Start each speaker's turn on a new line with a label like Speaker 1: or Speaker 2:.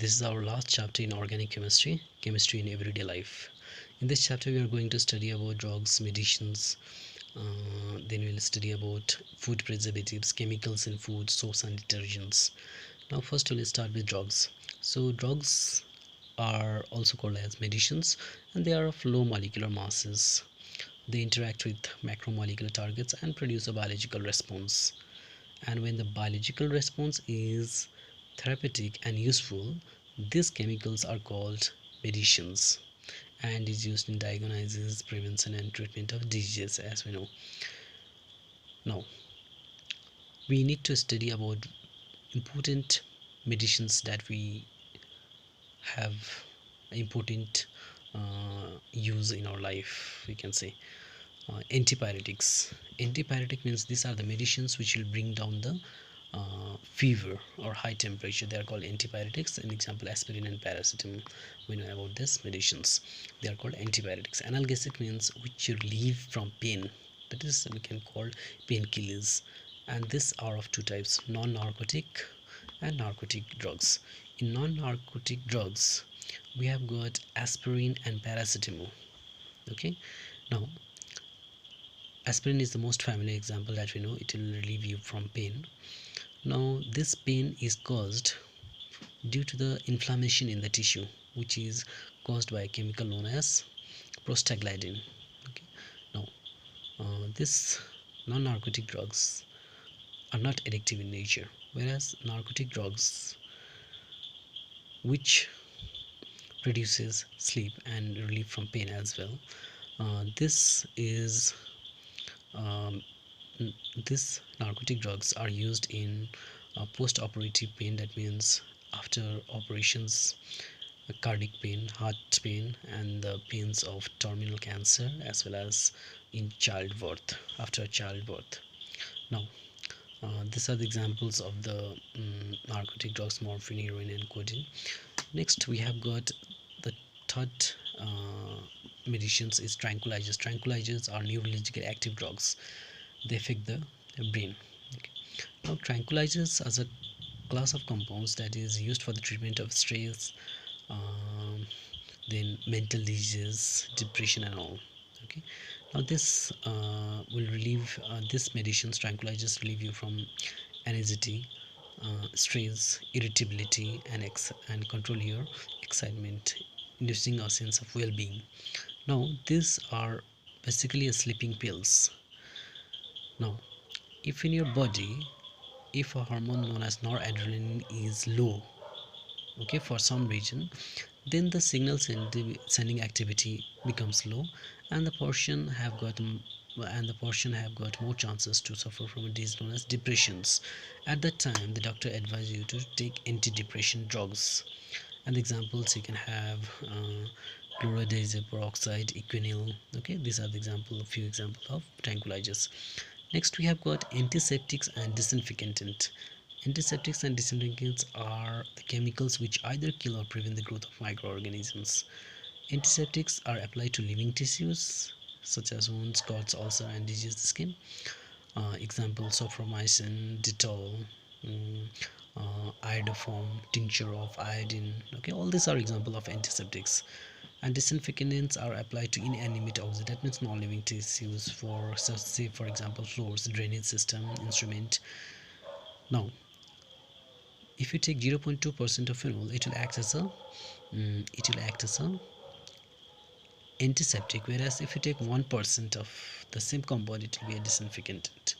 Speaker 1: This is our last chapter in organic chemistry, chemistry in everyday life. In this chapter, we are going to study about drugs, medicines, then we'll study about food preservatives, chemicals in food, soaps and detergents. Now, first we'll start with drugs. So, drugs are also called as medicines, and they are of low molecular masses. They interact with macromolecular targets and produce a biological response. And when the biological response is therapeutic and useful, these chemicals are called medicines and is used in diagnosis, prevention and treatment of diseases, as we know. Now we need to study about important medicines that we have important use in our life, we can say. Antipyretic means these are the medicines which will bring down the fever or high temperature. They are called antipyretics. An example, aspirin and paracetamol. We know about these medicines. They are called antipyretics. Analgesic means which relieve from pain. That is, we can call painkillers. And these are of two types: non-narcotic and narcotic drugs. In non-narcotic drugs, we have got aspirin and paracetamol. Okay. Now, aspirin is the most familiar example that we know. It will relieve you from pain. Now, this pain is caused due to the inflammation in the tissue, which is caused by a chemical known as prostaglandin. Okay. Now, these non-narcotic drugs are not addictive in nature, whereas narcotic drugs, which produces sleep and relief from pain as well, this is um, these narcotic drugs are used in post-operative pain. That means after operations, cardiac pain, heart pain, and the pains of terminal cancer, as well as in childbirth, after childbirth. Now, these are the examples of the narcotic drugs: morphine, heroin and codeine. Next we have got the third medicines is tranquilizers. Tranquilizers are neurologically active drugs. They affect the brain. Okay. Now, tranquilizers as a class of compounds that is used for the treatment of stress, then mental disease, depression and all. Okay. Now this will relieve this medicines, tranquilizers, relieve you from anxiety, stress, irritability and control your excitement, inducing a sense of well-being. Now these are basically a sleeping pills. Now, if in your body, if a hormone known as noradrenaline is low, okay, for some reason, then the signal sending activity becomes low, and the person have got more chances to suffer from a disease known as depressions. At that time, the doctor advises you to take antidepressant drugs, and the examples you can have chlorodiazepam peroxide, Equinil. Okay, these are the few examples of tranquilizers. Next we have got antiseptics and disinfectant. Antiseptics and disinfectants are the chemicals which either kill or prevent the growth of microorganisms. Antiseptics are applied to living tissues such as wounds, cuts, ulcer and diseased skin. Examples: sofromycin, Dettol, mm, iodoform, tincture of iodine. Okay, all these are examples of antiseptics. And disinfectants are applied to inanimate objects, that means non-living tissues, for say for example floors, drainage system, instrument. Now, if you take 0.2% of phenol, it will act as a antiseptic, whereas if you take 1% of the same compound, it will be a disinfectant.